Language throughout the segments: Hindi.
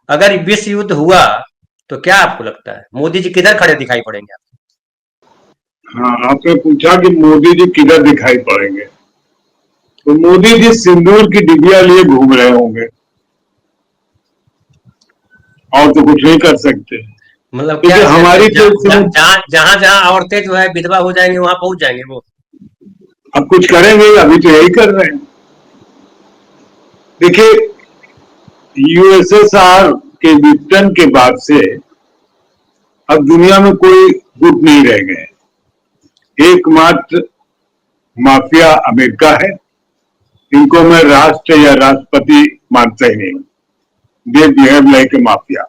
अगर विश्व युद्ध हुआ तो क्या आपको लगता है मोदी जी किधर खड़े दिखाई पड़ेंगे आप? हाँ, आपने पूछा कि मोदी जी किधर दिखाई पड़ेंगे, तो मोदी जी सिंदूर की डिबिया लिए घूम रहे होंगे और तो कुछ नहीं कर सकते, मतलब क्या क्योंकि हमारी तो इस समय जहां जहां जहां औरतें जो है विधवा हो जाएंगी वहां पहुंच जाएंगे वो। अब कुछ करेंगे, अभी तो यही कर रहे हैं। देखिए, यूएसएसआर के विघटन के बाद से अब दुनिया में कोई गुट नहीं रह गए। एकमात्र माफिया अमेरिका है। इनको मैं राष्ट्र या राष्ट्रपति मानता ही नहीं। They behave like a mafia,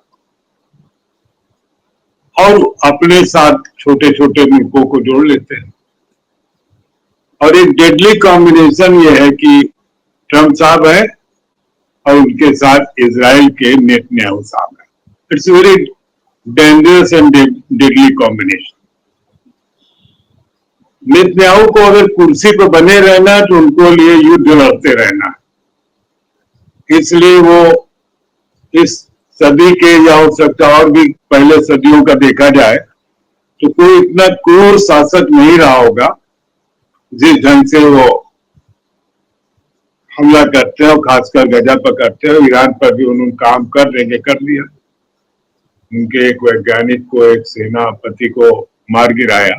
और अपने साथ छोटे छोटे मुल्कों को जोड़ लेते हैं। और एक डेडली कॉम्बिनेशन ये है कि ट्रंप साहब है और उनके साथ इजराइल के नेतन्याहू साहब है। It's very dangerous and deadly combination. Netanyahu को अगर कुर्सी पर बने रहना है तो उनको लिए युद्ध लड़ते रहना है। इसलिए वो इस सदी के, या हो सकता और भी पहले सदियों का देखा जाए तो कोई इतना क्रूर शासक नहीं रहा होगा जिस ढंग से वो हमला करते हैं, और खासकर गजा पर करते हैं। ईरान पर भी उन्होंने काम कर लेंगे, कर लिया। उनके एक वैज्ञानिक को, एक सेनापति को मार गिराया।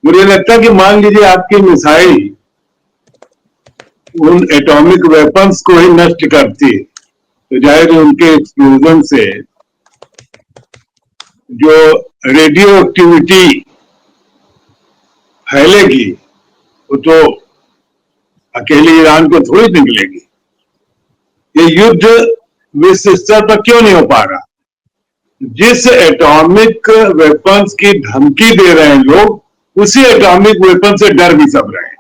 मुझे लगता है कि मान लीजिए आपकी मिसाइल उन एटॉमिक वेपन्स को ही नष्ट करती है, तो जाहिर है उनके एक्सप्लोजन से जो रेडियो एक्टिविटी फैलेगी वो तो अकेले ईरान को थोड़ी निकलेगी। ये युद्ध विश्व स्तर पर क्यों नहीं हो पा रहा? जिस एटॉमिक वेपन्स की धमकी दे रहे हैं लोग, उसी एटॉमिक वेपन से डर भी सब रहे हैं।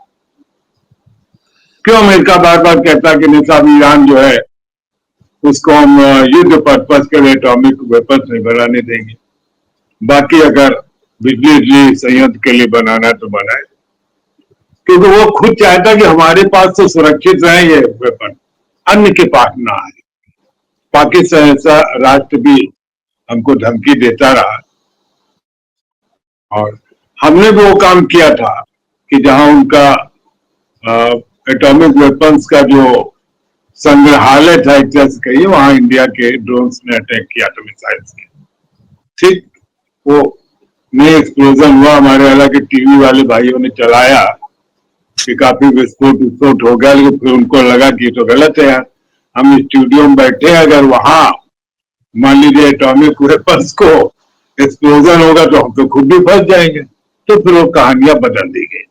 क्यों अमेरिका बार बार कहता है कि नहीं साहब, ईरान जो है उसको हम युद्ध पर्पज के लिए एटॉमिक वेपन्स नहीं बनाने देंगे, बाकी अगर बिजली संयंत्र के लिए बनाना है तो बनाए। क्योंकि वो खुद चाहता कि हमारे पास तो सुरक्षित रहे ये वेपन, अन्य के पास ना आए। पाकिस्तान ऐसा राष्ट्र भी हमको धमकी देता रहा, और हमने भी वो काम किया था कि जहां उनका एटॉमिक वेपन्स का जो संग्रहालय था, एक तरह से कहिए, वहां इंडिया के ड्रोन्स ने अटैक किया था मिसाइल से। ठीक, वो नए एक्सप्लोजन हुआ, हमारे हालांकि टीवी वाले भाइयों ने चलाया कि काफी विस्फोट हो गया, लेकिन फिर उनको लगा कि तो गलत है यार, हम स्टूडियो में बैठे, अगर वहां मान लीजिए एटॉमिक वेपन्स को एक्सप्लोजन होगा तो हम तो खुद भी फंस जाएंगे। तो फिर वो कहानियां बदल दी गई।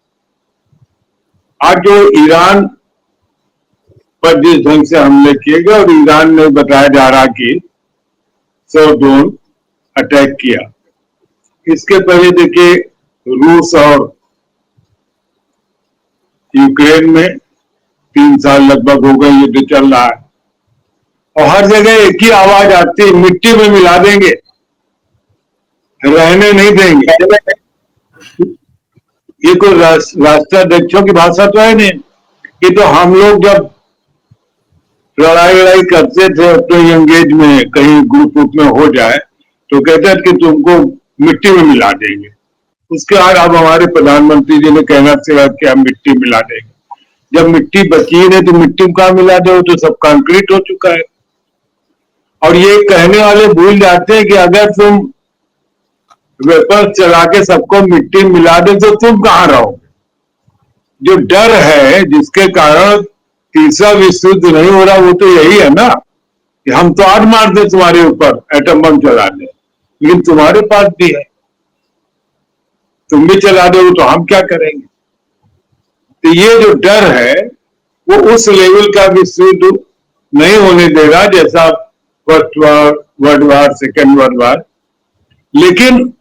आज जो ईरान पर जिस ढंग से हमले किए गए, और ईरान ने बताया जा रहा कि 100 ड्रोन अटैक किया। इसके पहले देखिए, रूस और यूक्रेन में 3 साल लगभग हो गए युद्ध चल रहा है, और हर जगह एक ही आवाज आती है, मिट्टी में मिला देंगे, रहने नहीं देंगे। ये कोई राष्ट्राध्यक्षों की भाषा तो है नहीं। ये तो हम लोग जब लड़ाई करते थे अपने एंगेज में, कहीं ग्रुप में हो जाए तो कहते हैं कि तुमको मिट्टी में मिला देंगे। उसके बाद अब हमारे प्रधानमंत्री जी ने कहना चाहिए कि हम मिट्टी मिला देंगे। जब मिट्टी बची नहीं तो मिट्टी में कहाँ मिला दो, तो सब कंक्रीट हो चुका है। और ये कहने वाले भूल जाते हैं कि अगर तुम वेपर चला के सबको मिट्टी मिला दे तो तुम कहां रहोगे? जो डर है जिसके कारण तीसरा विश्व युद्ध नहीं हो रहा, वो तो यही है ना कि हम तो आज मार दे तुम्हारे ऊपर एटम बम चला दे, लेकिन तुम्हारे पास भी है, तुम भी चला दो तो हम क्या करेंगे? तो ये जो डर है वो उस लेवल का विश्व युद्ध नहीं होने देगा जैसा first world war, second world war. लेकिन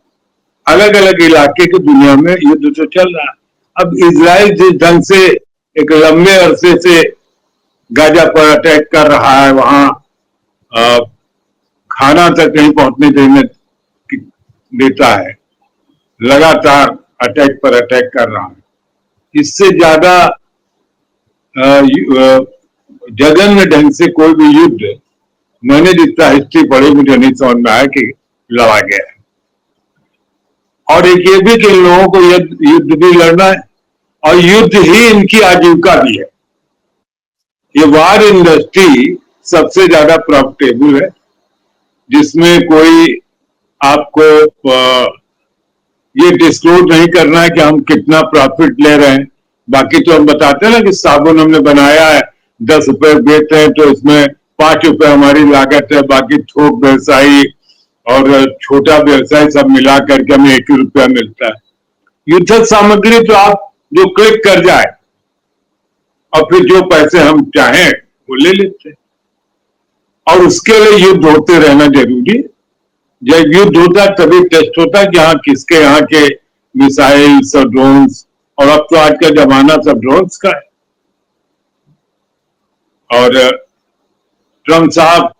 अलग अलग इलाके की दुनिया में युद्ध तो चल रहा है। अब इजराइल जिस ढंग से एक लंबे अरसे से गाजा पर अटैक कर रहा है, वहां खाना तक नहीं पहुंचने देता है, लगातार अटैक पर अटैक कर रहा है, इससे ज्यादा जघन्य ढंग से कोई भी युद्ध मैंने जितना हिस्ट्री पढ़ी मुझे नहीं समझ में आया कि लड़ा गया है। और एक ये भी कि इन लोगों को युद्ध भी लड़ना है और युद्ध ही इनकी आजीविका भी है। ये वार इंडस्ट्री सबसे ज्यादा प्रॉफिटेबल है, जिसमें कोई आपको ये डिस्क्लोज नहीं करना है कि हम कितना प्रॉफिट ले रहे हैं। बाकी तो हम बताते हैं ना कि साबुन हमने बनाया है 10 रुपए बेच रहे हैं तो इसमें 5 रुपए हमारी लागत है, बाकी थोक व्यवसायी और छोटा व्यवसाय सब मिला करके हमें 1 रुपया मिलता है। युद्ध सामग्री तो आप जो क्लिक कर जाए और फिर जो पैसे हम चाहें वो ले लेते हैं, और उसके लिए युद्ध होते रहना जरूरी। जब युद्ध होता है तभी टेस्ट होता है कि हाँ किसके यहाँ के मिसाइल्स और ड्रोन्स, और अब तो आज का जमाना सब ड्रोन्स का है। और ट्रम्प साहब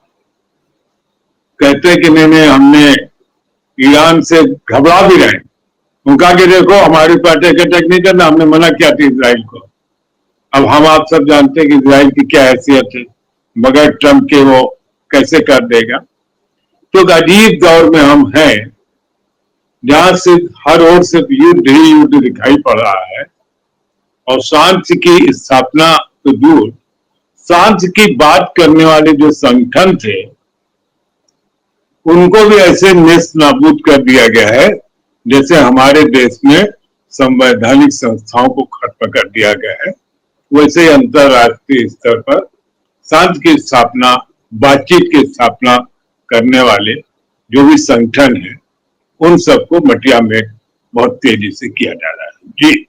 कहते हैं कि नहीं हमने ईरान से घबरा भी रहे, उनका कि देखो हमारे पास अटैक नहीं करना, हमने मना किया था इजराइल को। अब हम आप सब जानते हैं कि इजराइल की क्या हैसियत है, मगर ट्रम्प के वो कैसे कर देगा। तो एक अजीब दौर में हम हैं जहां से हर ओर सिर्फ युद्ध ही युद्ध दिखाई पड़ रहा है, और शांति की स्थापना तो दूर, शांति की बात करने वाले जो संगठन थे उनको भी ऐसे नेस्त नाबूद कर दिया गया है जैसे हमारे देश में संवैधानिक संस्थाओं को खत्म कर दिया गया है। वैसे ही अंतरराष्ट्रीय स्तर पर शांति की स्थापना, बातचीत की स्थापना करने वाले जो भी संगठन है उन सबको मटिया में बहुत तेजी से किया जा रहा है। जी।